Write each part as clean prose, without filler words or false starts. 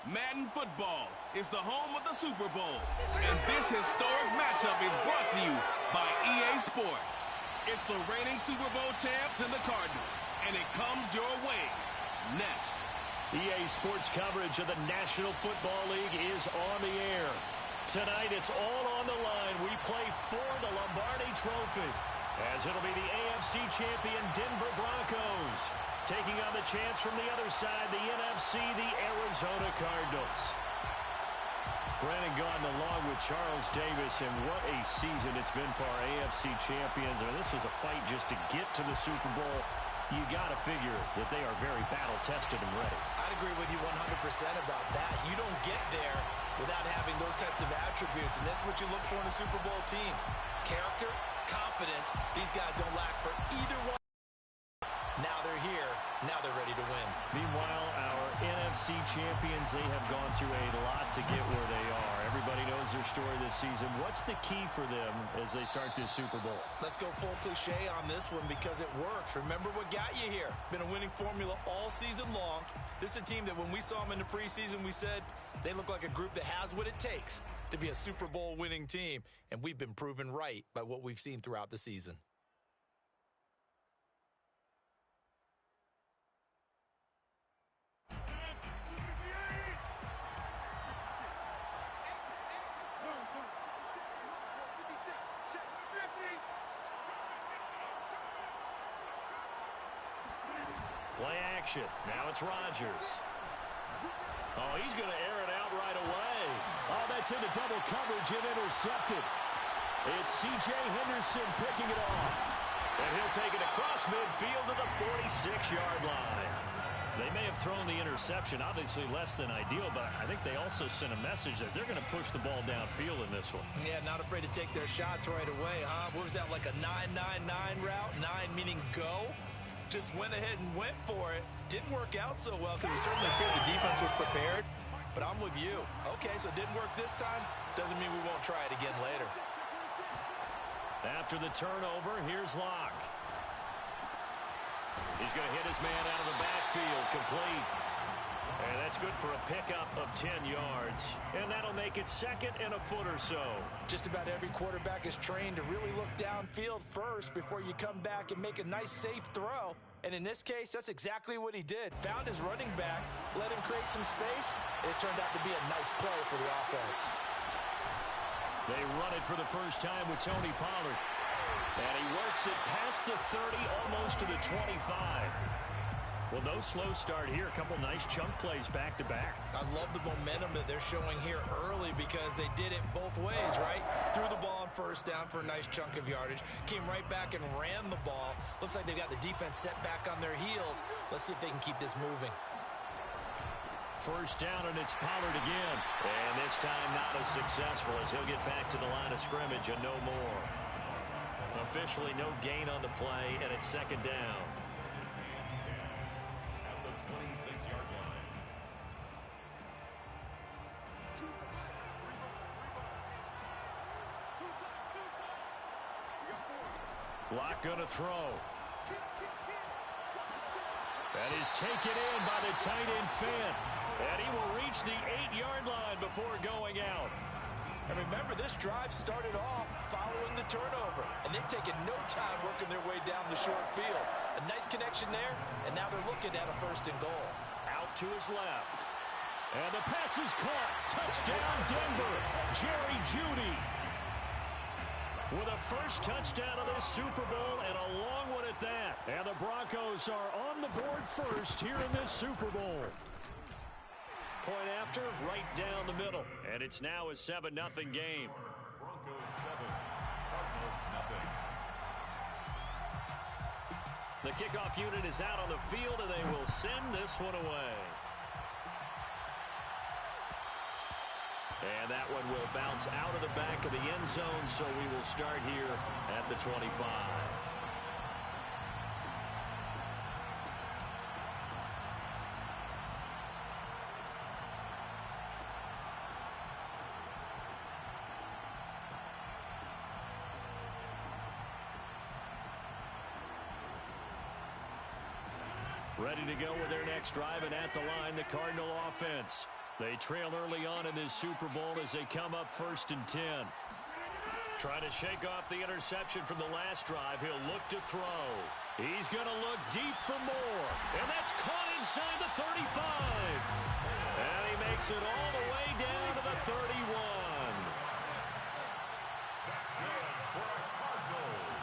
Madden Football is the home of the Super Bowl, and this historic matchup is brought to you by EA Sports. It's the reigning Super Bowl champs and the Cardinals, and it comes your way next. EA Sports coverage of the National Football League is on the air. Tonight, it's all on the line. We play for the Lombardi Trophy, as it'll be the AFC champion Denver Broncos taking on the chance from the other side, the NFC, the Arizona Cardinals. Brandon Gaudin along with Charles Davis, and what a season it's been for our AFC champions. I mean, this was a fight just to get to the Super Bowl. You got to figure that they are very battle-tested and ready. I'd agree with you 100% about that. You don't get there without having those types of attributes, and that's what you look for in a Super Bowl team. Character, confidence, these guys don't lack for either one. Now they're here. Now they're ready to win. Meanwhile, our NFC champions, they have gone through a lot to get where they are. Everybody knows their story this season. What's the key for them as they start this Super Bowl? Let's go full cliche on this one because it works. Remember what got you here. Been a winning formula all season long. This is a team that when we saw them in the preseason, we said they look like a group that has what it takes to be a Super Bowl winning team. And we've been proven right by what we've seen throughout the season. Play action. Now it's Rodgers. Oh, he's going to air it out right away. Oh, that's into double coverage and intercepted. It's C.J. Henderson picking it off. And he'll take it across midfield to the 46-yard line. They may have thrown the interception, obviously less than ideal, but I think they also sent a message that they're going to push the ball downfield in this one. Yeah, not afraid to take their shots right away, huh? What was that, like a 9-9-9 route? 9 meaning go? Just went ahead and went for it. Didn't work out so well because it certainly appeared the defense was prepared. But I'm with you. Okay, so it didn't work this time. Doesn't mean we won't try it again later. After the turnover, here's Locke. He's going to hit his man out of the backfield, complete. And that's good for a pickup of 10 yards. And that'll make it second and a foot or so. Just about every quarterback is trained to really look downfield first before you come back and make a nice, safe throw. And in this case, that's exactly what he did. Found his running back, let him create some space, and it turned out to be a nice play for the offense. They run it for the first time with Tony Pollard. And he works it past the 30, almost to the 25. Well, no slow start here. A couple nice chunk plays back-to-back. I love the momentum that they're showing here early because they did it both ways, right? Threw the ball on first down for a nice chunk of yardage. Came right back and ran the ball. Looks like they've got the defense set back on their heels. Let's see if they can keep this moving. First down, and it's Pollard again. And this time not as successful as he'll get back to the line of scrimmage and no more. Officially no gain on the play, and it's second down. Locke going to throw. That is taken in by the tight end Fant. And he will reach the 8-yard line before going out. And remember, this drive started off following the turnover. And they've taken no time working their way down the short field. A nice connection there, and now they're looking at a first and goal. Out to his left. And the pass is caught. Touchdown, Denver. Jerry Jeudy with a first touchdown of this Super Bowl, and a long one at that. And the Broncos are on the board first here in this Super Bowl. Point after, right down the middle. And it's now a 7-0 game. Broncos 7, Cardinals nothing. The kickoff unit is out on the field, and they will send this one away. And that one will bounce out of the back of the end zone, so we will start here at the 25. Ready to go with their next drive, and at the line, the Cardinal offense. They trail early on in this Super Bowl as they come up 1st and 10. Trying to shake off the interception from the last drive. He'll look to throw. He's going to look deep for more. And that's caught inside the 35. And he makes it all the way down to the 31. That's good for a Cardinals.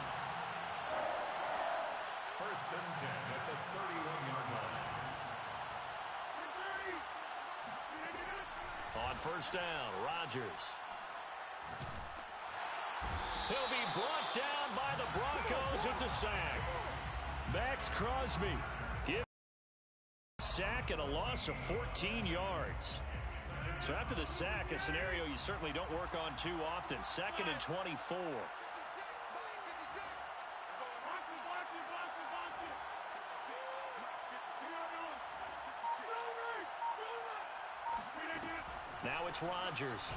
1st and 10 at the 31-yard line. On 1st down, Rodgers. He'll be brought down by the Broncos. It's a sack. Max Crosby gives a sack and a loss of 14 yards. So after the sack, a scenario you certainly don't work on too often. 2nd and 24. Now it's Rodgers.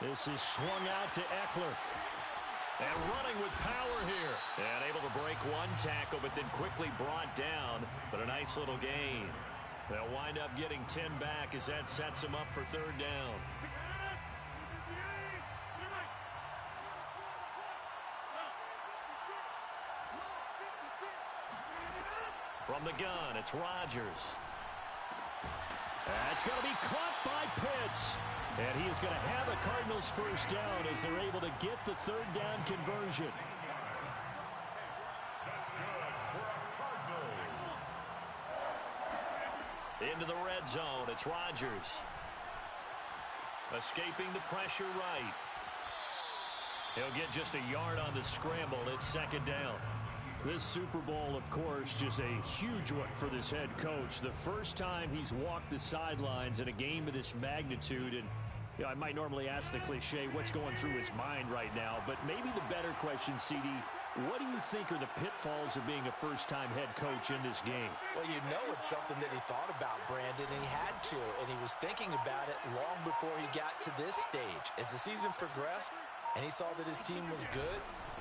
This is swung out to Eckler. And running with power here. And able to break one tackle, but then quickly brought down. But a nice little gain. They'll wind up getting 10 back as that sets them up for 3rd down. From the gun, it's Rodgers. That's going to be caught by Pitts. And he is going to have a Cardinals 1st down as they're able to get the 3rd down conversion. That's good for a Cardinals. Into the red zone, it's Rodgers. Escaping the pressure right. He'll get just a yard on the scramble. It's 2nd down. This Super Bowl, of course, just a huge one for this head coach. The first time he's walked the sidelines in a game of this magnitude. And you know, I might normally ask the cliche, what's going through his mind right now? But maybe the better question, CD, what do you think are the pitfalls of being a first-time head coach in this game? Well, you know it's something that he thought about, Brandon, and he had to. And he was thinking about it long before he got to this stage. As the season progressed and he saw that his team was good,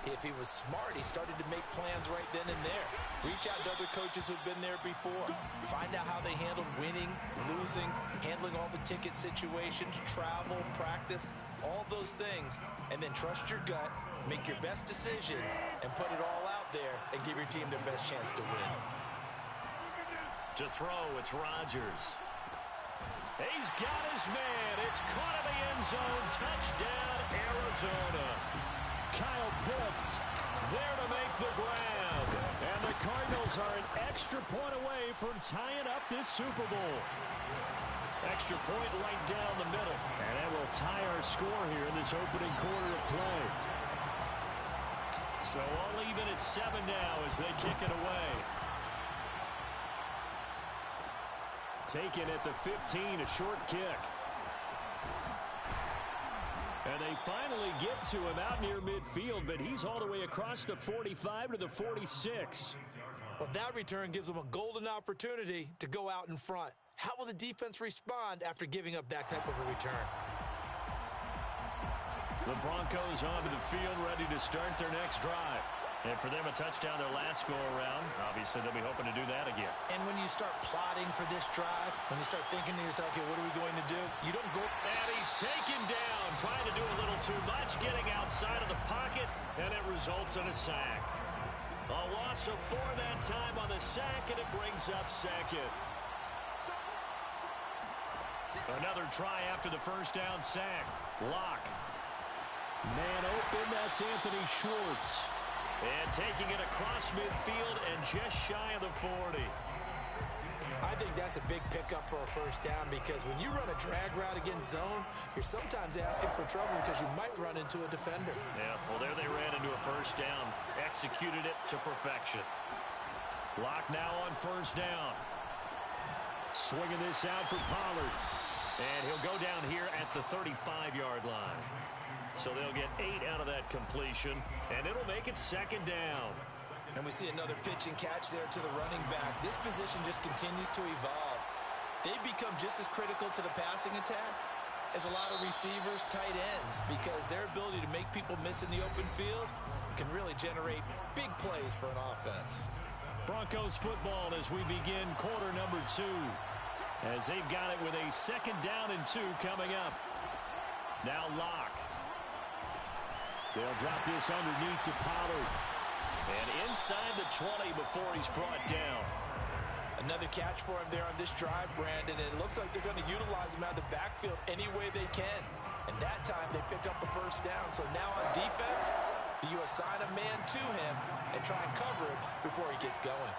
if he was smart, he started to make plans right then and there. Reach out to other coaches who've been there before. Find out how they handled winning, losing, handling all the ticket situations, travel, practice, all those things. And then trust your gut, make your best decision, and put it all out there and give your team their best chance to win. To throw, it's Rodgers. He's got his man. It's caught in the end zone. Touchdown, Arizona. Kyle Pitts there to make the grab. And the Cardinals are an extra point away from tying up this Super Bowl. Extra point right down the middle. And that will tie our score here in this opening quarter of play. So all even at 7 now as they kick it away. Taken at the 15, a short kick. And they finally get to him out near midfield, but he's all the way across the 45 to the 46. Well, that return gives them a golden opportunity to go out in front. How will the defense respond after giving up that type of a return? The Broncos onto the field, ready to start their next drive. And for them, a touchdown their last go-around. Obviously, they'll be hoping to do that again. And when you start plotting for this drive, when you start thinking to yourself, okay, what are we going to do? You don't go... And he's taken down, trying to do a little too much, getting outside of the pocket, and it results in a sack. A loss of 4 that time on the sack, and it brings up 2nd. Another try after the first down sack. Lock. Man open, that's Anthony Schwartz. And taking it across midfield and just shy of the 40. I think that's a big pickup for a first down because when you run a drag route against zone, you're sometimes asking for trouble because you might run into a defender. Yeah, well, there they ran into a first down. Executed it to perfection. Lock now on first down. Swinging this out for Pollard. And he'll go down here at the 35-yard line. So they'll get 8 out of that completion, and it'll make it 2nd down. And we see another pitch and catch there to the running back. This position just continues to evolve. They become just as critical to the passing attack as a lot of receivers, tight ends, because their ability to make people miss in the open field can really generate big plays for an offense. Broncos football as we begin quarter number 2. as they've got it with a 2nd down and 2 coming up. Now Locke. They'll drop this underneath to Pollard. And inside the 20 before he's brought down. Another catch for him there on this drive, Brandon, and it looks like they're going to utilize him out of the backfield any way they can. And that time they pick up a 1st down. So now on defense, you assign a man to him and try and cover him before he gets going.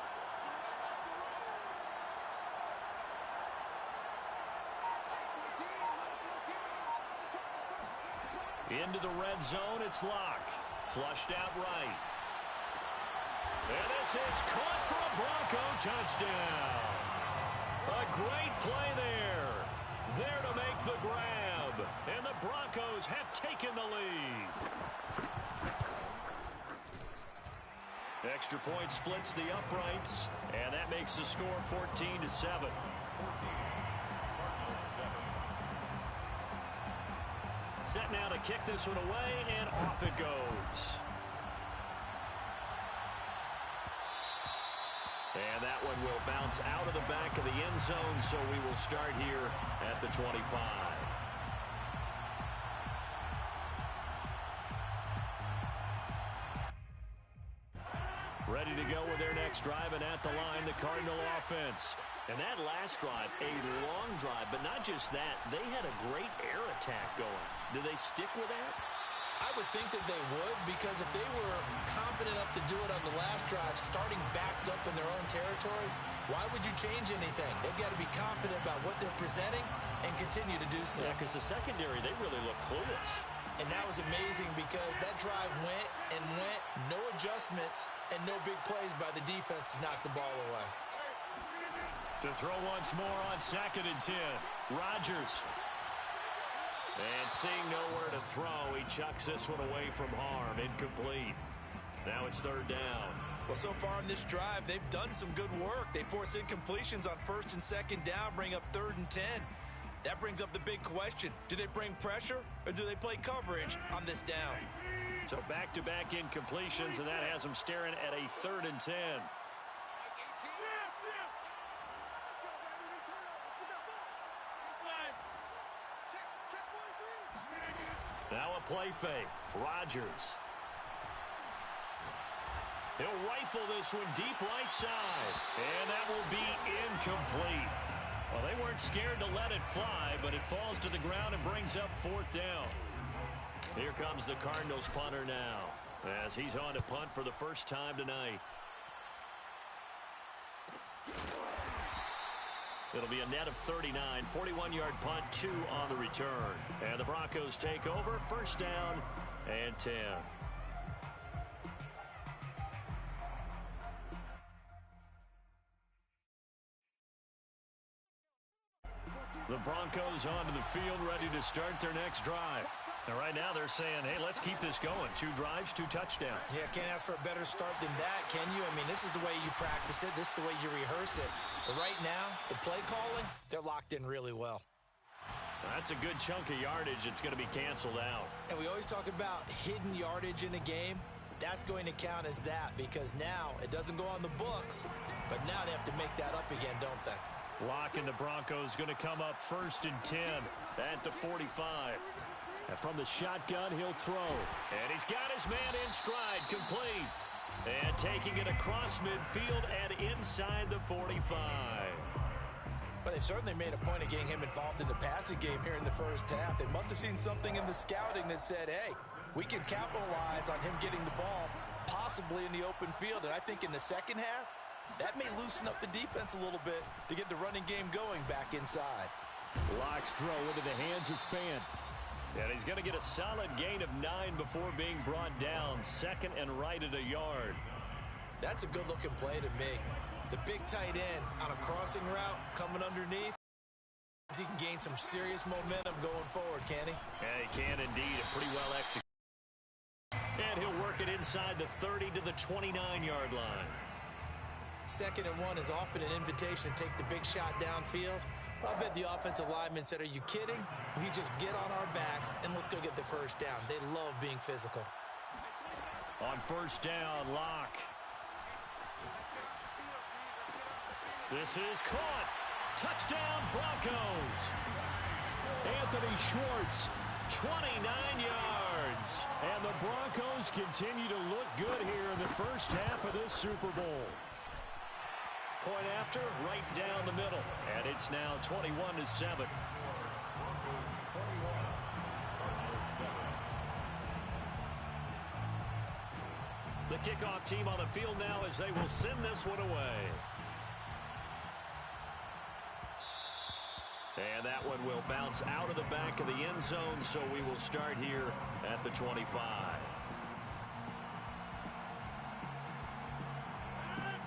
Into the red zone, it's Locke. Flushed out right. And this is caught for a Bronco touchdown. A great play there. There to make the grab. And the Broncos have taken the lead. Extra point splits the uprights. And that makes the score 14-7. Set now to kick this one away, and off it goes. And that one will bounce out of the back of the end zone, so we will start here at the 25. Ready to go with their next drive, and at the line, the Cardinal offense. And that last drive, a long drive, but not just that. They had a great air attack going. Do they stick with that? I would think that they would, because if they were confident enough to do it on the last drive, starting backed up in their own territory, why would you change anything? They've got to be confident about what they're presenting and continue to do so. Yeah, because the secondary, they really look clueless. And that was amazing because that drive went and went, no adjustments, and no big plays by the defense to knock the ball away. To throw once more on 2nd and 10. Rodgers. And seeing nowhere to throw, he chucks this one away from harm. Incomplete. Now it's 3rd down. Well, so far in this drive, they've done some good work. They force incompletions on 1st and 2nd down, bring up 3rd and 10. That brings up the big question. Do they bring pressure or do they play coverage on this down? So back-to-back incompletions, and that has them staring at a 3rd and 10. Now a play fake. Rodgers. He'll rifle this one deep right side. And that will be incomplete. Well, they weren't scared to let it fly, but it falls to the ground and brings up 4th down. Here comes the Cardinals punter now, as he's on to punt for the first time tonight. It'll be a net of 39, 41-yard punt, 2 on the return. And the Broncos take over, 1st down and 10. The Broncos onto the field, ready to start their next drive. And right now they're saying, hey, let's keep this going. 2 drives, 2 touchdowns. Yeah, can't ask for a better start than that, can you? I mean, this is the way you practice it. This is the way you rehearse it. But right now, the play calling, they're locked in really well. That's a good chunk of yardage. It's going to be canceled out. And we always talk about hidden yardage in a game. That's going to count as that, because now it doesn't go on the books, but now they have to make that up again, don't they? Locke and the Broncos going to come up 1st and 10 at the 45. And from the shotgun, he'll throw. And he's got his man in stride, complete. And taking it across midfield and inside the 45. But they've certainly made a point of getting him involved in the passing game here in the first half. They must have seen something in the scouting that said, hey, we can capitalize on him getting the ball, possibly in the open field. And I think in the second half, that may loosen up the defense a little bit to get the running game going back inside. Locke's throw into the hands of Fant. And he's going to get a solid gain of 9 before being brought down. 2nd and right at a yard. That's a good-looking play to me. The big tight end on a crossing route coming underneath. He can gain some serious momentum going forward, can he? Yeah, he can indeed. And pretty well executed. And he'll work it inside the 30 to the 29-yard line. 2nd and 1 is often an invitation to take the big shot downfield. I bet the offensive lineman said, are you kidding? We just get on our backs and let's go get the first down. They love being physical. On 1st down, Locke. This is caught. Touchdown, Broncos. Anthony Schwartz, 29 yards. And the Broncos continue to look good here in the first half of this Super Bowl. Point after, right down the middle. And it's now 21-7. The kickoff team on the field now as they will send this one away. And that one will bounce out of the back of the end zone, so we will start here at the 25.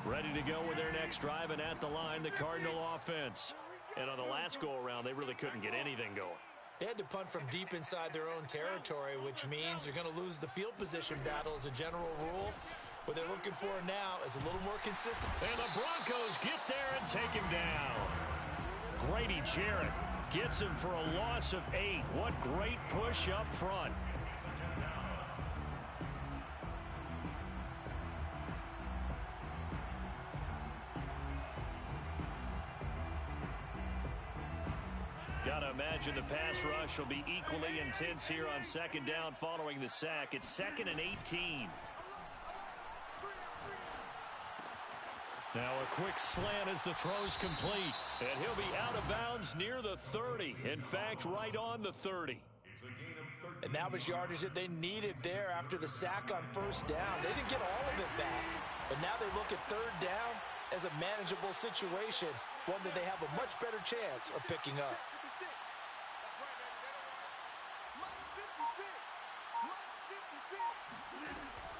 Ready to go with their next drive, and at the line, the Cardinal offense. And on the last go-around, they really couldn't get anything going. They had to punt from deep inside their own territory, which means they're going to lose the field position battle as a general rule. What they're looking for now is a little more consistent. And the Broncos get there and take him down. Grady Jarrett gets him for a loss of 8. What great push up front. Got to imagine the pass rush will be equally intense here on second down following the sack. It's 2nd and 18. Now a quick slant as the throw's complete. And he'll be out of bounds near the 30. In fact, right on the 30. And that was yardage that they needed there after the sack on first down. They didn't get all of it back. But now they look at third down as a manageable situation, one that they have a much better chance of picking up.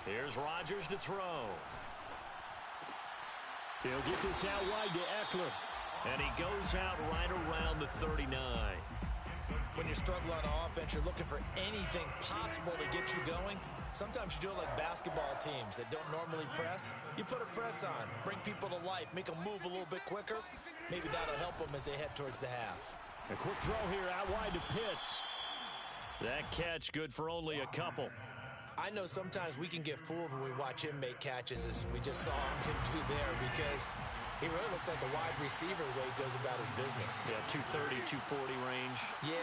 Here's Rodgers to throw. He'll get this out wide to Eckler. And he goes out right around the 39. When you're struggling on offense, you're looking for anything possible to get you going. Sometimes you do it like basketball teams that don't normally press. You put a press on, bring people to life, make them move a little bit quicker. Maybe that'll help them as they head towards the half. A quick throw here out wide to Pitts. That catch good for only a couple. I know sometimes we can get fooled when we watch him make catches as we just saw him do there, because he really looks like a wide receiver the way he goes about his business. Yeah, 230, 240 range. Yeah,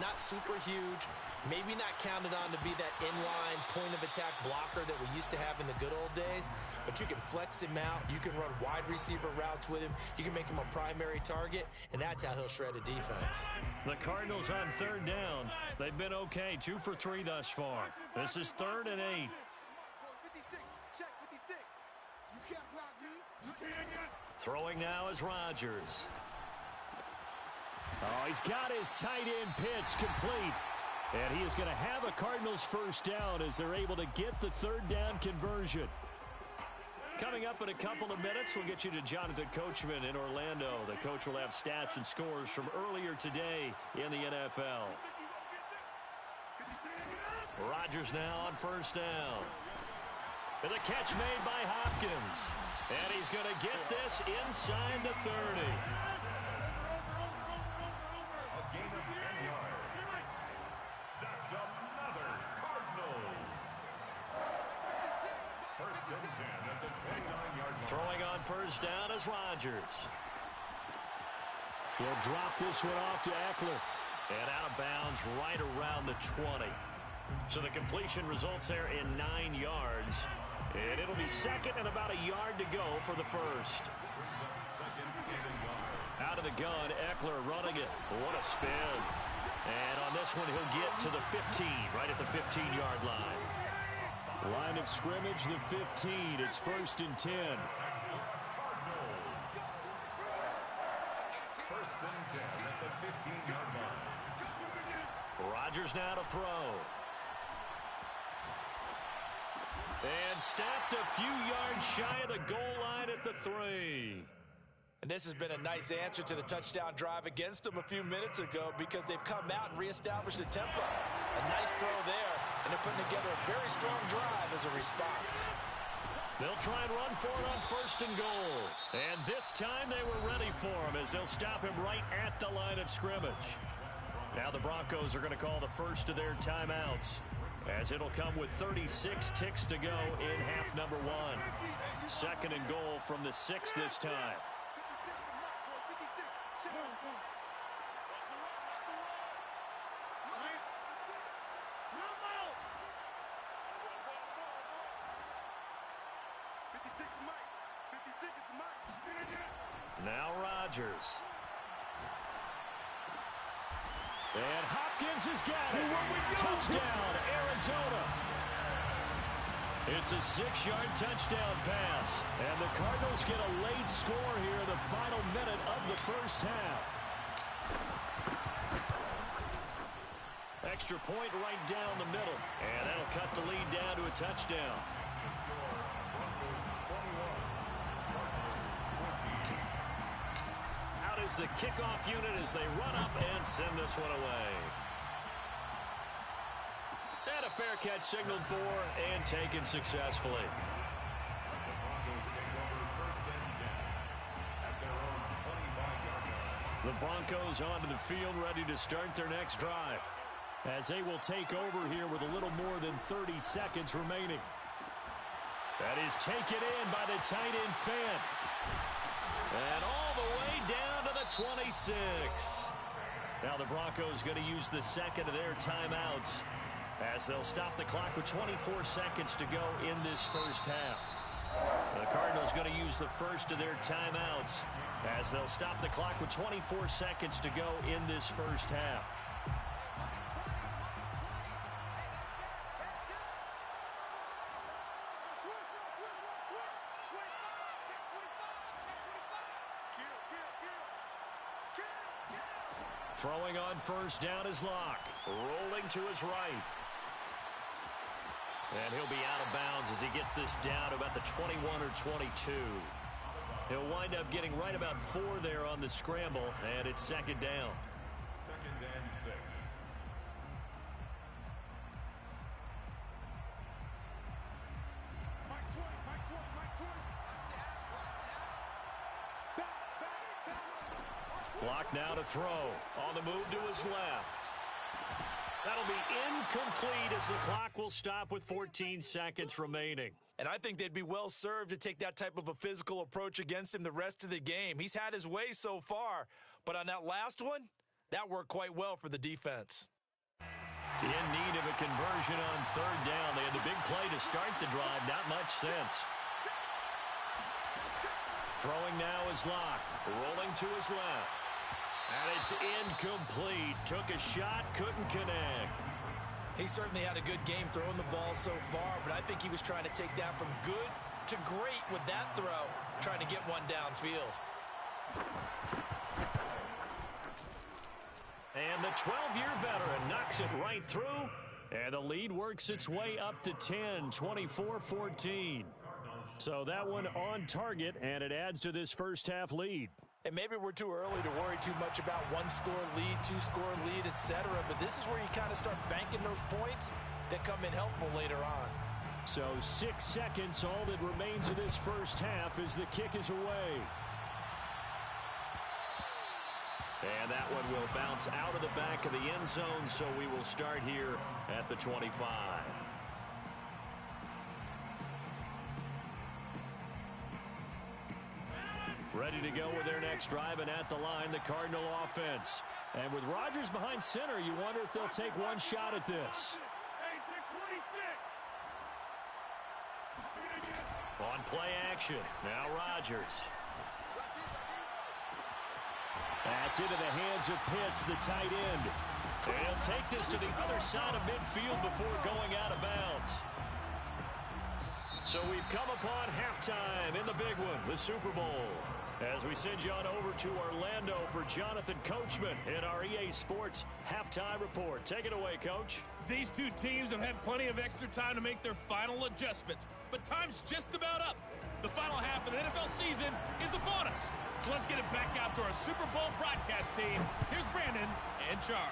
not super huge. Maybe not counted on to be that inline point-of-attack blocker that we used to have in the good old days. But you can flex him out. You can run wide receiver routes with him. You can make him a primary target, and that's how he'll shred a defense. The Cardinals on third down. They've been okay, 2 for 3 thus far. This is 3rd and 8. Throwing now is Rodgers. Oh, he's got his tight end pitch complete. And he is going to have a Cardinals first down as they're able to get the third down conversion. Coming up in a couple of minutes, we'll get you to Jonathan Coachman in Orlando. The coach will have stats and scores from earlier today in the NFL. Rodgers now on first down. And the catch made by Hopkins. And he's going to get this inside the 30. A gain of 10 yards. That's another Cardinals. 1st and 10 at the 29-yard line. Throwing on first down is Rodgers. He'll drop this one off to Eckler. And out of bounds right around the 20. So the completion results there in 9 yards. And it'll be 2nd and about a yard to go for the first. Out of the gun, Eckler running it. What a spin. And on this one, he'll get to the 15, right at the 15-yard line. Line of scrimmage, the 15. It's 1st and 10. 1st and 10 at the 15-yard line. Rodgers now to throw. And stopped a few yards shy of the goal line at the 3. And this has been a nice answer to the touchdown drive against them a few minutes ago, because they've come out and reestablished the tempo. A nice throw there, and they're putting together a very strong drive as a response. They'll try and run for it on 1st and goal. And this time they were ready for him as they'll stop him right at the line of scrimmage. Now the Broncos are going to call the first of their timeouts, as it'll come with 36 ticks to go in half number 1. 2nd and goal from the 6 this time. Now Rodgers. And Hopkins has got it. Touchdown, Arizona. It's a 6-yard touchdown pass. And the Cardinals get a late score here in the final minute of the first half. Extra point right down the middle. And that'll cut the lead down to a touchdown. Out is the kickoff unit as they run up and send this one away. And a fair catch signaled for and taken successfully. The Broncos take over first and 10 at their own 25-yard line. The Broncos onto the field ready to start their next drive, as they will take over here with a little more than 30 seconds remaining. That is taken in by the tight end Fant. And all the way down to the 26. Now the Broncos going to use the second of their timeouts, as they'll stop the clock with 24 seconds to go in this first half. The Cardinals going to use the first of their timeouts, as they'll stop the clock with 24 seconds to go in this first half. Throwing on first down is Locke. Rolling to his right. And he'll be out of bounds as he gets this down to about the 21 or 22. He'll wind up getting right about 4 there on the scramble, and it's second down. Second and 6. Clock now to throw. On the move to his left. That'll be incomplete as the clock will stop with 14 seconds remaining. And I think they'd be well served to take that type of a physical approach against him the rest of the game. He's had his way so far, but on that last one, that worked quite well for the defense. In need of a conversion on third down. They had the big play to start the drive. Not much sense. Throwing now is Locke. Rolling to his left. And it's incomplete. Took a shot, couldn't connect. He certainly had a good game throwing the ball so far, but I think he was trying to take that from good to great with that throw, trying to get one downfield. And the 12-year veteran knocks it right through, and the lead works its way up to 10, 24-14. So that one on target, and it adds to this first half lead. And maybe we're too early to worry too much about one-score lead, two-score lead, etc. But this is where you kind of start banking those points that come in helpful later on. So 6 seconds, all that remains of this first half as the kick is away. And that one will bounce out of the back of the end zone, so we will start here at the 25. Ready to go with their next drive, and at the line, the Cardinal offense. And with Rodgers behind center, you wonder if they'll take one shot at this. On play action, now Rodgers. That's into the hands of Pitts, the tight end. And he'll take this to the other side of midfield before going out of bounds. So we've come upon halftime in the big one, the Super Bowl. As we send you on over to Orlando for Jonathan Coachman in our EA Sports Halftime Report. Take it away, Coach. These two teams have had plenty of extra time to make their final adjustments, but time's just about up. The final half of the NFL season is upon us. So let's get it back out to our Super Bowl broadcast team. Here's Brandon and Charles.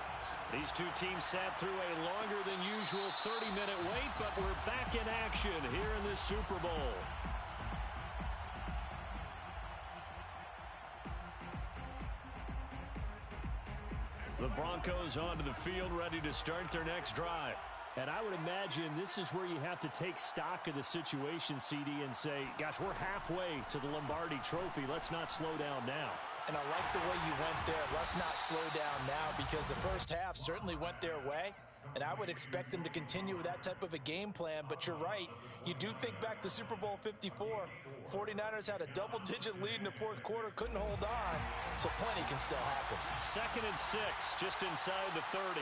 These two teams sat through a longer than usual 30-minute wait, but we're back in action here in this Super Bowl. The Broncos onto the field, ready to start their next drive. And I would imagine this is where you have to take stock of the situation, CD, and say, gosh, we're halfway to the Lombardi Trophy. Let's not slow down now. And I like the way you went there. Let's not slow down now, because the first half certainly went their way. and I would expect them to continue with that type of a game plan. But you're right. You do think back to Super Bowl 54. 49ers had a double-digit lead in the fourth quarter, couldn't hold on, so plenty can still happen. 2nd and 6, just inside the 30.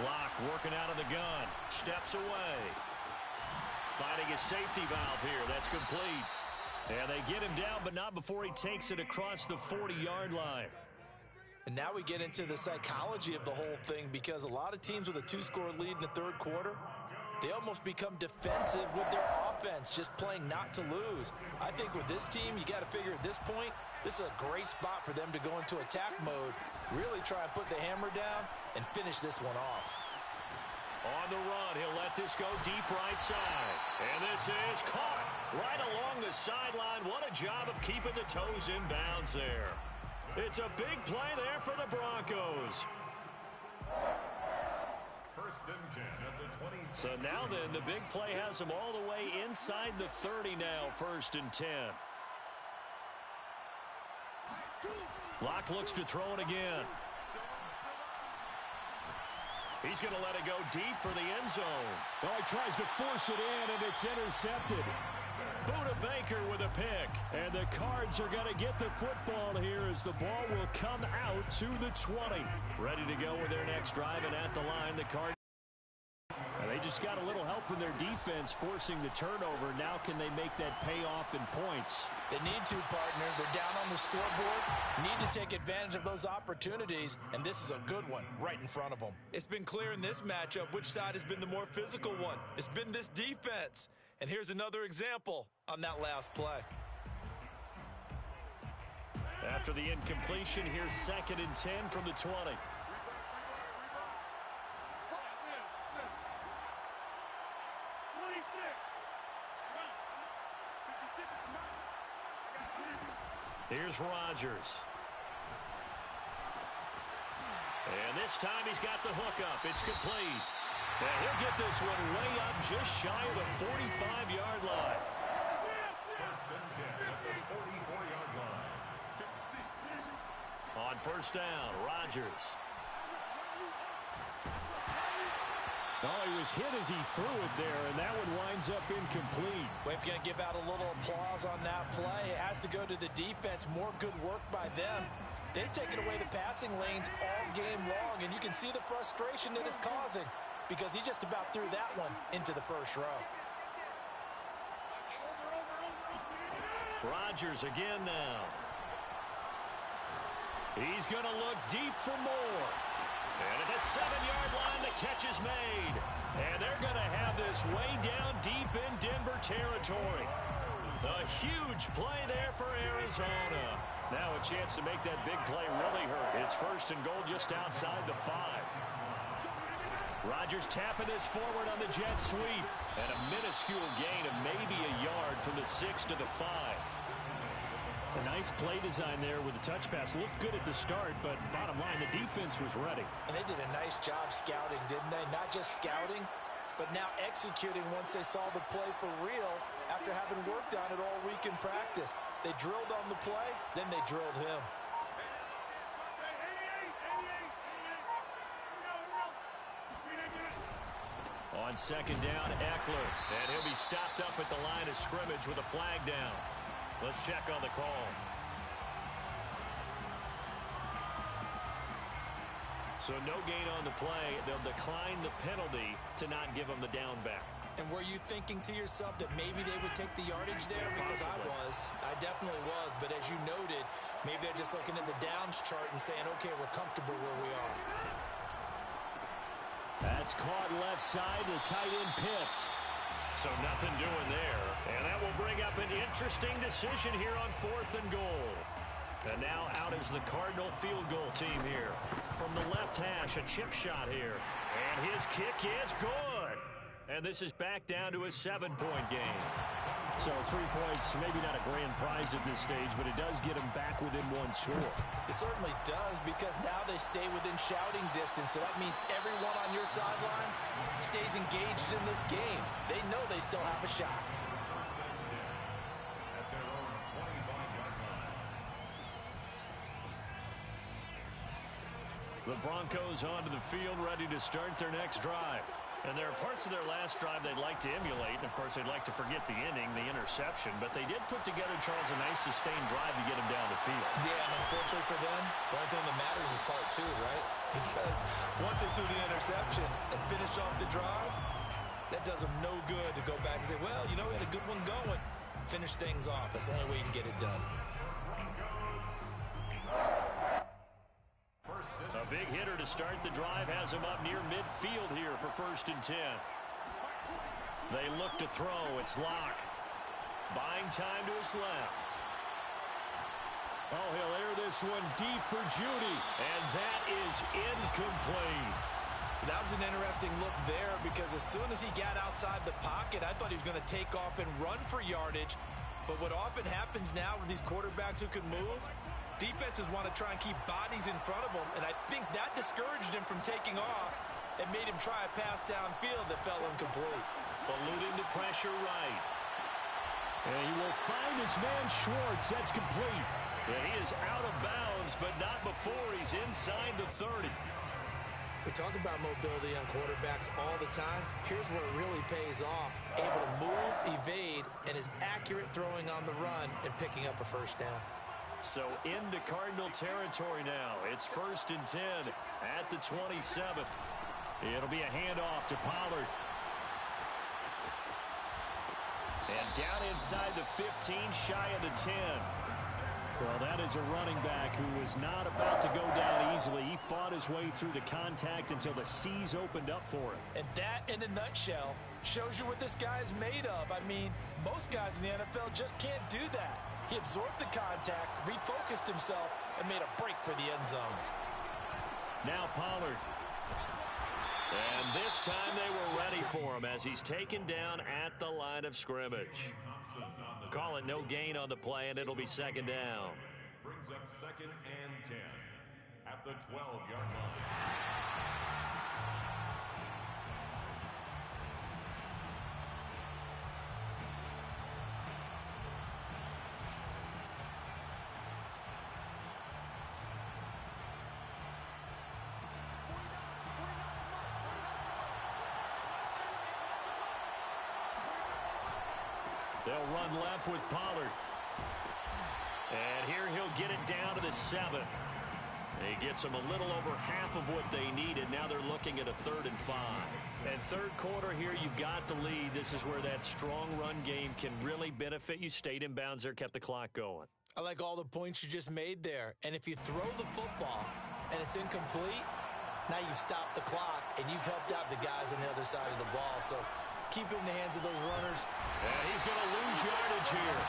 Locke working out of the gun, steps away. Finding a safety valve here, that's complete. And they get him down, but not before he takes it across the 40-yard line. And now we get into the psychology of the whole thing, because a lot of teams with a 2-score lead in the third quarter, they almost become defensive with their offense, just playing not to lose. I think with this team, you got to figure at this point, this is a great spot for them to go into attack mode, really try and put the hammer down and finish this one off. On the run, he'll let this go deep right side. And this is caught right along the sideline. What a job of keeping the toes in bounds there. It's a big play there for the Broncos. 1st and 10 at the 26. So now then, the big play has them all the way inside the 30 now, 1st and 10. Locke looks to throw it again. He's going to let it go deep for the end zone. Oh, he tries to force it in, and it's intercepted. Buda Baker with a pick. And the Cards are going to get the football here as the ball will come out to the 20. Ready to go with their next drive, and at the line, the Cards. And they just got a little help from their defense forcing the turnover. Now can they make that pay off in points? They need to, partner. They're down on the scoreboard. Need to take advantage of those opportunities, and this is a good one right in front of them. It's been clear in this matchup which side has been the more physical one. It's been this defense. And here's another example on that last play. After the incompletion, here's 2nd and 10 from the 20. Here's Rodgers. And this time he's got the hook up. It's complete. And he'll get this one way up just shy of the 45-yard line. 1st and 10 at the 44-yard line. On 1st down, Rodgers. Oh, he was hit as he threw it there, and that one winds up incomplete. We're going to give out a little applause on that play. It has to go to the defense. More good work by them. They've taken away the passing lanes all game long, and you can see the frustration that it's causing because he just about threw that one into the first row. Rodgers again now. He's going to look deep for more. And at the 7-yard line, the catch is made. And they're going to have this way down deep in Denver territory. A huge play there for Arizona. Now a chance to make that big play really hurt. It's 1st and goal just outside the 5. Rodgers tapping this forward on the jet sweep. And a minuscule gain of maybe a yard from the 6 to the 5. A nice play design there with the touch pass. Looked good at the start, but bottom line, the defense was ready. And they did a nice job scouting, didn't they? Not just scouting, but now executing once they saw the play for real after having worked on it all week in practice. They drilled on the play, then they drilled him. On 2nd down, Eckler. And he'll be stopped up at the line of scrimmage with a flag down. Let's check on the call. So no gain on the play. They'll decline the penalty to not give them the down back. And were you thinking to yourself that maybe they would take the yardage there? Because I definitely was. But as you noted, maybe they're just looking at the downs chart and saying, okay, we're comfortable where we are. That's caught left side to tight end Pitts. So nothing doing there. And that will bring up an interesting decision here on 4th and goal. And now out is the Cardinal field goal team here. From the left hash, a chip shot here. And his kick is good. And this is back down to a 7-point game. So 3 points, maybe not a grand prize at this stage, but it does get them back within one score. It certainly does, because now they stay within shouting distance. So that means everyone on your sideline stays engaged in this game. They know they still have a shot. 1st and 10 at their own 25-yard line. The Broncos onto the field, ready to start their next drive. And there are parts of their last drive they'd like to emulate. And, of course, they'd like to forget the inning, the interception. But they did put together, Charles, a nice sustained drive to get him down the field. Yeah, and unfortunately for them, the only thing that matters is part two, right? Because once they threw the interception and finished off the drive, that does them no good to go back and say, well, you know, we had a good one going. Finish things off. That's the only way you can get it done. A big hitter to start the drive has him up near midfield here for 1st and 10. They look to throw. It's Locke. Buying time to his left. Oh, he'll air this one deep for Judy. And that is incomplete. That was an interesting look there because as soon as he got outside the pocket, I thought he was going to take off and run for yardage. But what often happens now with these quarterbacks who can move, defenses want to try and keep bodies in front of them, and I think that discouraged him from taking off and made him try a pass downfield that fell incomplete. Eluding the pressure right. And he will find his man Schwartz. That's complete. And he is out of bounds, but not before he's inside the 30. We talk about mobility on quarterbacks all the time. Here's where it really pays off. Able to move, evade, and is accurate throwing on the run and picking up a first down. So into Cardinal territory now. It's 1st and 10 at the 27. It'll be a handoff to Pollard. And down inside the 15, shy of the 10. Well, that is a running back who was not about to go down easily. He fought his way through the contact until the C's opened up for him. And that, in a nutshell, shows you what this guy is made of. I mean, most guys in the NFL just can't do that. He absorbed the contact, refocused himself, and made a break for the end zone. Now Pollard. And this time they were ready for him as he's taken down at the line of scrimmage. Call it no gain on the play, and it'll be 2nd down. Brings up 2nd and 10 at the 12-yard line. They'll run left with Pollard. And here he'll get it down to the 7. He gets them a little over half of what they needed. Now they're looking at a 3rd and 5. And 3rd quarter here, you've got the lead. This is where that strong run game can really benefit you. Stayed in bounds there, kept the clock going. I like all the points you just made there. And if you throw the football and it's incomplete, now you've stopped the clock and you've helped out the guys on the other side of the ball. So keep it in the hands of those runners. And he's going to lose yardage here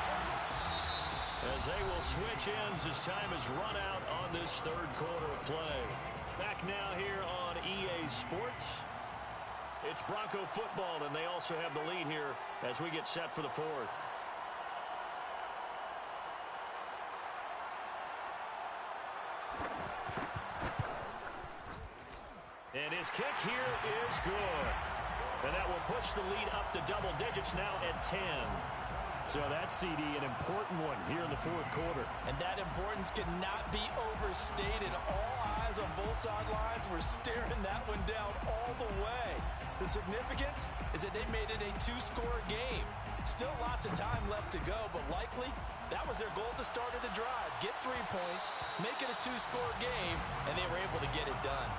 as they will switch ends as time is run out on this 3rd quarter of play. Back now here on EA Sports. It's Bronco football, and they also have the lead here as we get set for the 4th. And his kick here is good. And that will push the lead up to double digits now at 10. So that, CD, an important one here in the 4th quarter. And that importance cannot be overstated. All eyes on both sidelines were staring that one down all the way. The significance is that they made it a 2-score game. Still lots of time left to go, but likely that was their goal at the start of the drive. Get 3 points, make it a 2-score game, and they were able to get it done.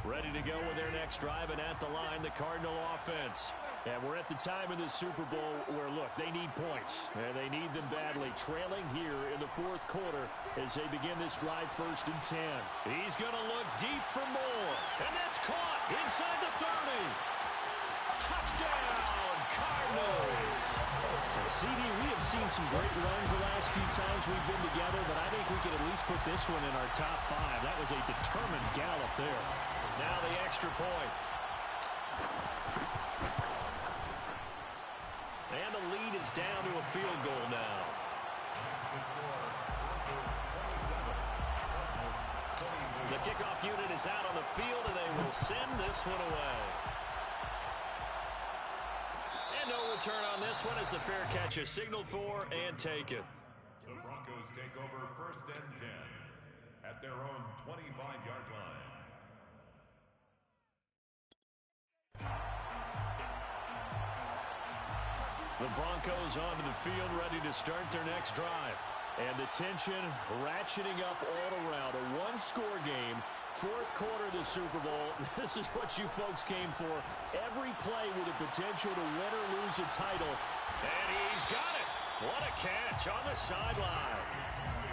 Ready to go with their next drive, and at the line, the Cardinal offense. And we're at the time of the Super Bowl where, look, they need points, and they need them badly. Trailing here in the 4th quarter as they begin this drive 1st and 10. He's going to look deep for more, and that's caught inside the 30. Touchdown, Cardinals. And CD, we have seen some great runs the last few times we've been together, but I think we could at least put this one in our top 5. That was a determined gallop there. Now the extra point. And the lead is down to a field goal now. The kickoff unit is out on the field, and they will send this one away. And no return on this one as the fair catch is signaled for and taken. The Broncos take over 1st and 10 at their own 25-yard line. The Broncos onto the field ready to start their next drive. And the tension ratcheting up all around. A one-score game, 4th quarter of the Super Bowl. This is what you folks came for. Every play with the potential to win or lose a title. And he's got it. What a catch on the sideline.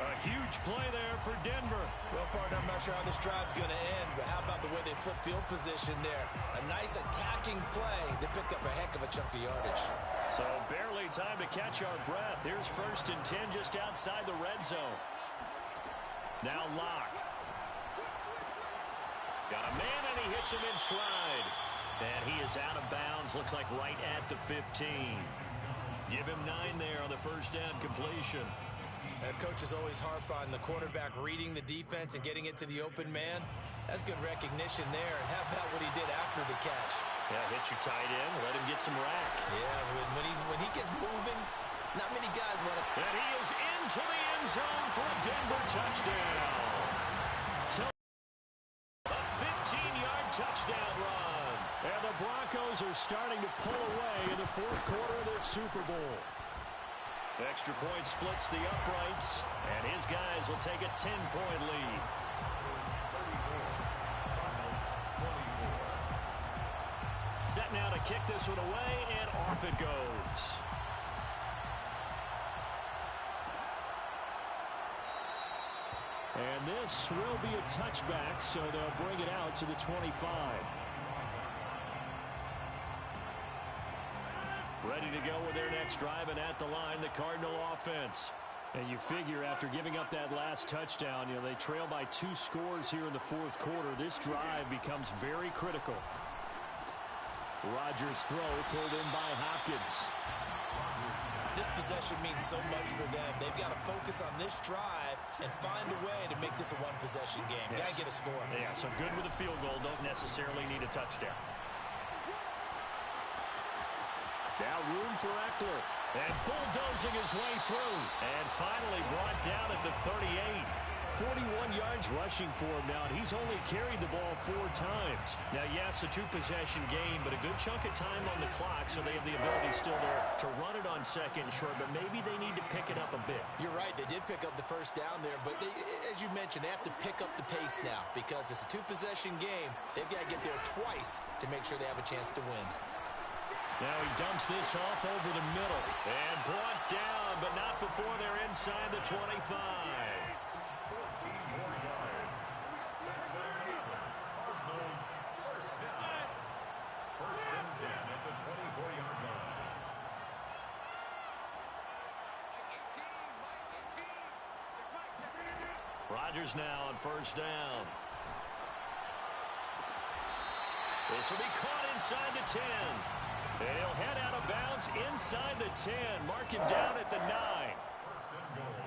A huge play there for Denver. Well, partner, I'm not sure how this drive's going to end, but how about the way they flipped field position there? A nice attacking play. They picked up a heck of a chunk of yardage. So barely time to catch our breath. Here's 1st and 10 just outside the red zone. Now Locke. Got a man and he hits him in stride. And he is out of bounds. Looks like right at the 15. Give him 9 there on the 1st down completion. Coaches always harp on the quarterback reading the defense and getting it to the open man. That's good recognition there. And how about what he did after the catch? Yeah, hit your tight end. Let him get some rack. Yeah, when he gets moving, not many guys want to. And he is into the end zone for a Denver touchdown. A 15-yard touchdown run. And the Broncos are starting to pull away in the 4th quarter of this Super Bowl. Extra point splits the uprights, and his guys will take a 10-point lead. Set now to kick this one away, and off it goes. And this will be a touchback, so they'll bring it out to the 25. Ready to go with their next drive, and at the line, the Cardinal offense. And you figure after giving up that last touchdown, they trail by 2 scores here in the 4th quarter. This drive becomes very critical. Rodgers' throw pulled in by Hopkins. This possession means so much for them. They've got to focus on this drive and find a way to make this a one-possession game. Yes. Got to get a score. Yeah, so good with a field goal. Don't necessarily need a touchdown. Now room for Eckler. And bulldozing his way through. And finally brought down at the 38. 41 yards rushing for him now, and he's only carried the ball 4 times. Now, yes, a 2-possession game, but a good chunk of time on the clock, so they have the ability still there to run it on 2nd and short, but maybe they need to pick it up a bit. You're right. They did pick up the 1st down there, but as you mentioned, they have to pick up the pace now because it's a 2-possession game. They've got to get there twice to make sure they have a chance to win. Now he dumps this off over the middle and brought down, but not before they're inside the 25. Rodgers now on 1st down. This will be caught inside the 10. And he'll head out of bounds inside the 10. Mark him down at the 9.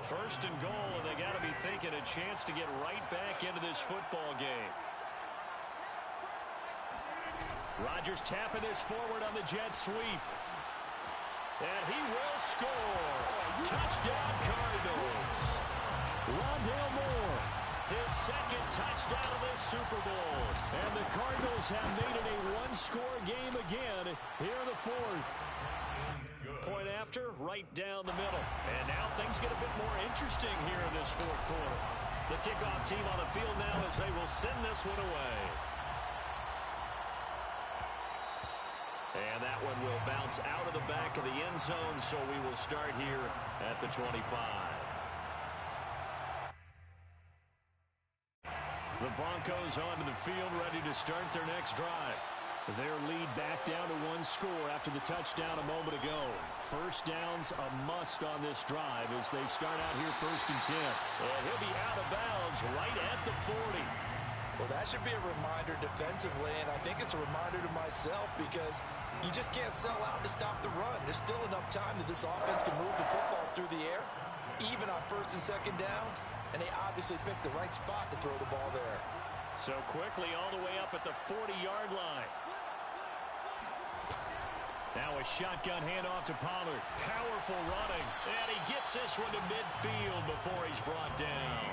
1st and goal, and they got to be thinking a chance to get right back into this football game. Rodgers tapping this forward on the jet sweep. And he will score. Touchdown Cardinals. Rondale Moore, his 2nd touchdown of this Super Bowl. And the Cardinals have made it a 1-score game again here in the 4th. Point after, right down the middle. And now things get a bit more interesting here in this 4th quarter. The kickoff team on the field now as they will send this one away. And that one will bounce out of the back of the end zone, so we will start here at the 25. The Broncos onto the field ready to start their next drive. Their lead back down to 1 score after the touchdown a moment ago. 1st down's a must on this drive as they start out here 1st and 10. And he'll be out of bounds right at the 40. Well, that should be a reminder defensively, and I think it's a reminder to myself because you just can't sell out to stop the run. There's still enough time that this offense can move the football through the air, even on 1st and 2nd downs, and they obviously picked the right spot to throw the ball there. So quickly all the way up at the 40-yard line. Now a shotgun handoff to Pollard. Powerful running. And he gets this one to midfield before he's brought down.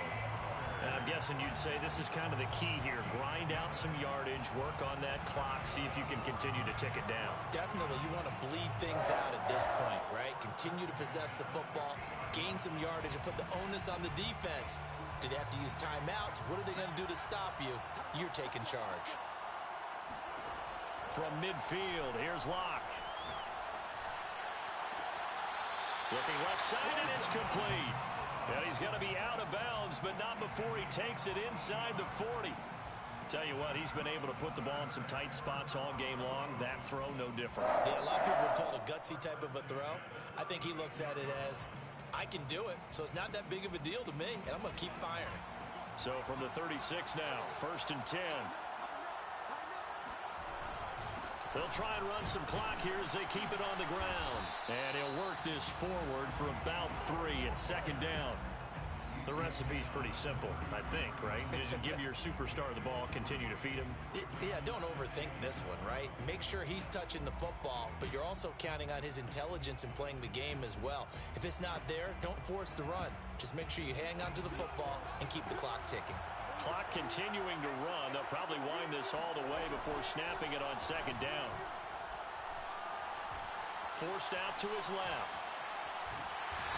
And I'm guessing you'd say this is kind of the key here. Grind out some yardage, work on that clock, see if you can continue to tick it down. Definitely, you want to bleed things out at this point, right? Continue to possess the football, gain some yardage, and put the onus on the defense. Do they have to use timeouts? What are they going to do to stop you? You're taking charge. From midfield, here's Locke. Looking left side, and it's complete. And he's going to be out of bounds, but not before he takes it inside the 40. Tell you what, he's been able to put the ball in some tight spots all game long. That throw, no different. Yeah, a lot of people would call it a gutsy type of a throw. I think he looks at it as, I can do it, so it's not that big of a deal to me, and I'm going to keep firing. So from the 36 now, 1st and 10. They'll try and run some clock here as they keep it on the ground. And he'll work this forward for about 3 at 2nd down. The recipe's pretty simple, I think, right? Just give your superstar the ball, continue to feed him. Yeah, don't overthink this one, right? Make sure he's touching the football, but you're also counting on his intelligence in playing the game as well. If it's not there, don't force the run. Just make sure you hang on to the football and keep the clock ticking. Clock continuing to run. They'll probably wind this all the way before snapping it on 2nd down. Forced out to his left.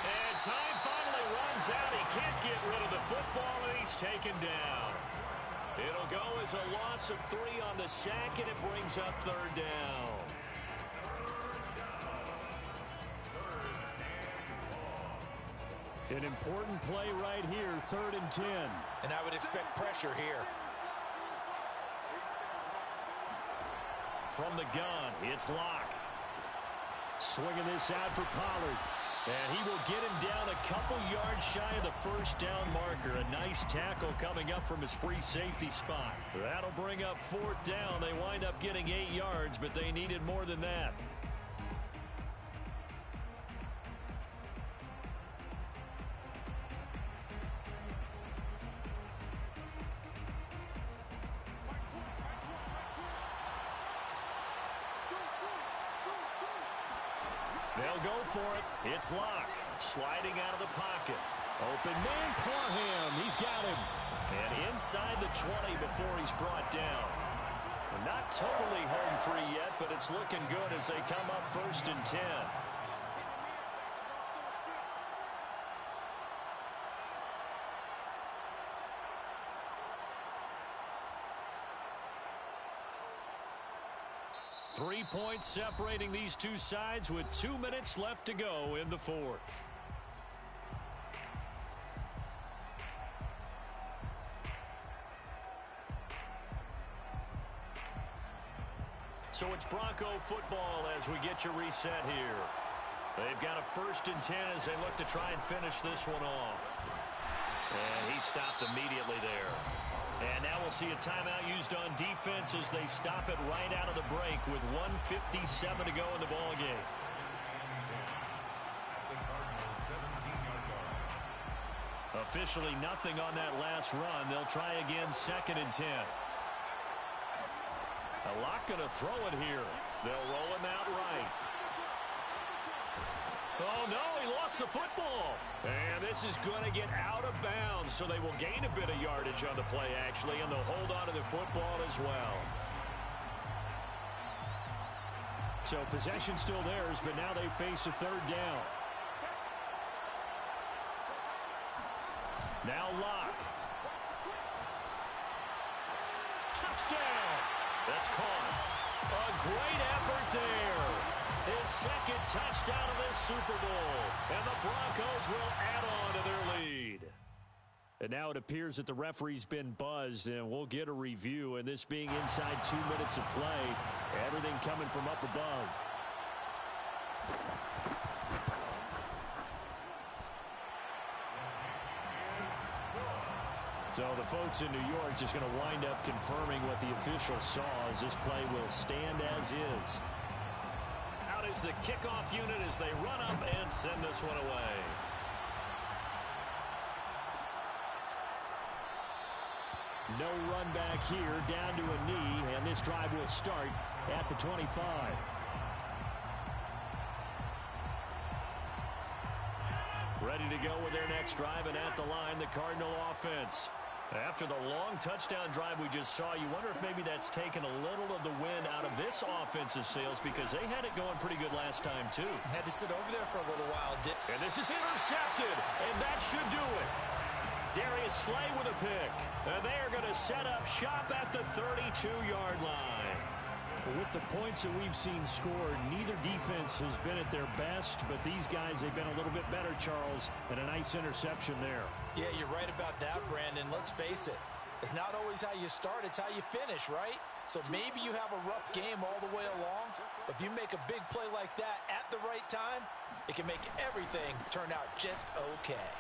And time finally runs out. He can't get rid of the football, and he's taken down. It'll go as a loss of 3 on the sack, and it brings up 3rd down. An important play right here, 3rd and 10. And I would expect pressure here. From the gun, it's Locke. Swinging this out for Pollard. And he will get him down a couple yards shy of the 1st down marker. A nice tackle coming up from his free safety spot. That'll bring up 4th down. They wind up getting 8 yards, but they needed more than that. They'll go for it. It's Locke. Sliding out of the pocket. Open man, Parham. He's got him. And inside the 20 before he's brought down. Not totally home free yet, but it's looking good as they come up 1st and 10. Three points separating these two sides with 2 minutes left to go in the 4th. So it's Bronco football as we get you reset here. They've got a 1st and 10 as they look to try and finish this one off. And he stopped immediately there. And now we'll see a timeout used on defense as they stop it right out of the break with 1:57 to go in the ballgame. Officially nothing on that last run. They'll try again 2nd and 10. Locke going to throw it here. They'll roll him out right. Oh, no, he lost the football. And this is going to get out of bounds, so they will gain a bit of yardage on the play, actually, and they'll hold on to the football as well. So possession still theirs, but now they face a 3rd down. Now Locke. Touchdown. That's caught. A great effort there. His 2nd touchdown of this Super Bowl. And the Broncos will add on to their lead. And now it appears that the referee's been buzzed, and we'll get a review. And this being inside 2 minutes of play, everything coming from up above. So the folks in New York just going to wind up confirming what the official saw as this play will stand as is. Out is the kickoff unit as they run up and send this one away. No run back here, down to a knee, and this drive will start at the 25. Ready to go with their next drive, and at the line, the Cardinal offense. After the long touchdown drive we just saw, you wonder if maybe that's taken a little of the wind out of this offensive sails, because they had it going pretty good last time, too. Had to sit over there for a little while. And this is intercepted, and that should do it. Darius Slay with a pick. And they are going to set up shop at the 32-yard line. With the points that we've seen scored, neither defense has been at their best, but these guys, they've been a little bit better, Charles, and a nice interception there. Yeah, you're right about that, Brandon. Let's face it. It's not always how you start, it's how you finish, right? So maybe you have a rough game all the way along, but if you make a big play like that at the right time, it can make everything turn out just okay.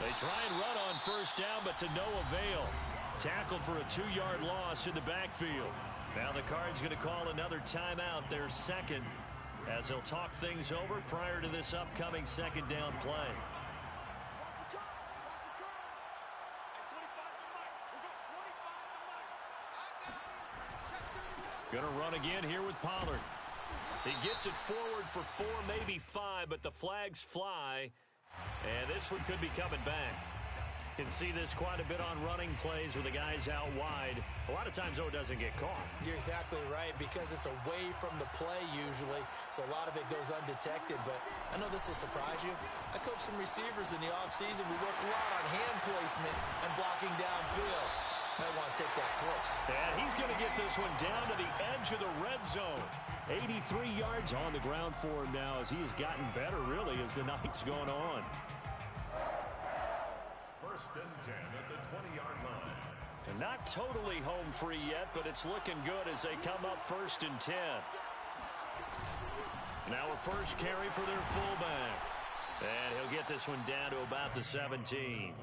They try and run on first down, but to no avail. Tackled for a 2-yard loss in the backfield. Now the Cards going to call another timeout, their second, as they'll talk things over prior to this upcoming second down play. Going to run again here with Pollard. He gets it forward for 4, maybe 5, but the flags fly. And this one could be coming back. Can see this quite a bit on running plays with the guys out wide. A lot of times, though, it doesn't get caught. You're exactly right, because it's away from the play usually, so a lot of it goes undetected. But I know this will surprise you. I coached some receivers in the offseason. We worked a lot on hand placement and blocking downfield. Might want to take that course. And he's going to get this one down to the edge of the red zone. 83 yards on the ground for him now, as he has gotten better, really, as the night's gone on. First and 10 at the 20-yard line. And not totally home free yet, but it's looking good as they come up first and 10. Now a first carry for their fullback. And he'll get this one down to about the 17.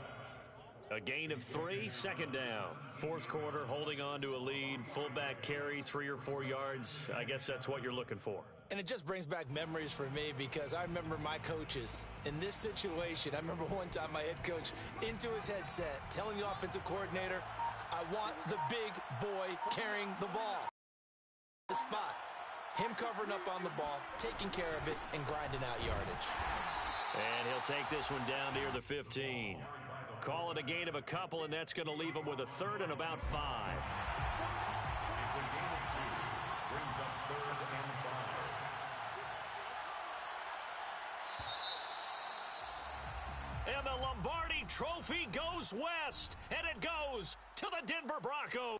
A gain of 3, second down. Fourth quarter, holding on to a lead. Fullback carry, 3 or 4 yards. I guess that's what you're looking for. And it just brings back memories for me, because I remember my coaches in this situation. I remember one time my head coach into his headset telling the offensive coordinator, I want the big boy carrying the ball. The spot. Him covering up on the ball, taking care of it, and grinding out yardage. And he'll take this one down near the 15. Call it a gain of a couple, and that's going to leave him with a third and about 5. It's a gain of 2. Brings up 3rd and 5. And the Lombardi Trophy goes west, and it goes to the Denver Broncos.